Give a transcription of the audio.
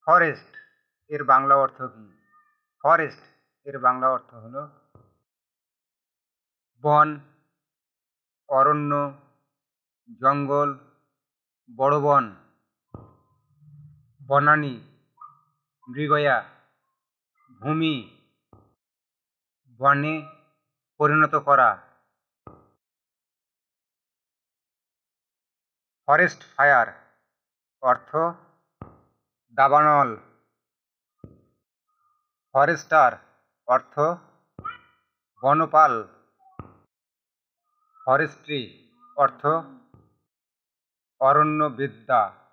Forest এর বাংলা অর্থ কি? ফরেস্ট এর বাংলা অর্থ হলো বন, অরণ্য, জঙ্গল, বড় বন, বনানী, মৃগয়া, ভূমি, বনে পরিণত করা। ফরেস্ট ফায়ার অর্থ দাবানল। ফরেস্টার অর্থ বনপাল। ফরেস্ট্রি অর্থ অরণ্যবিদ্যা।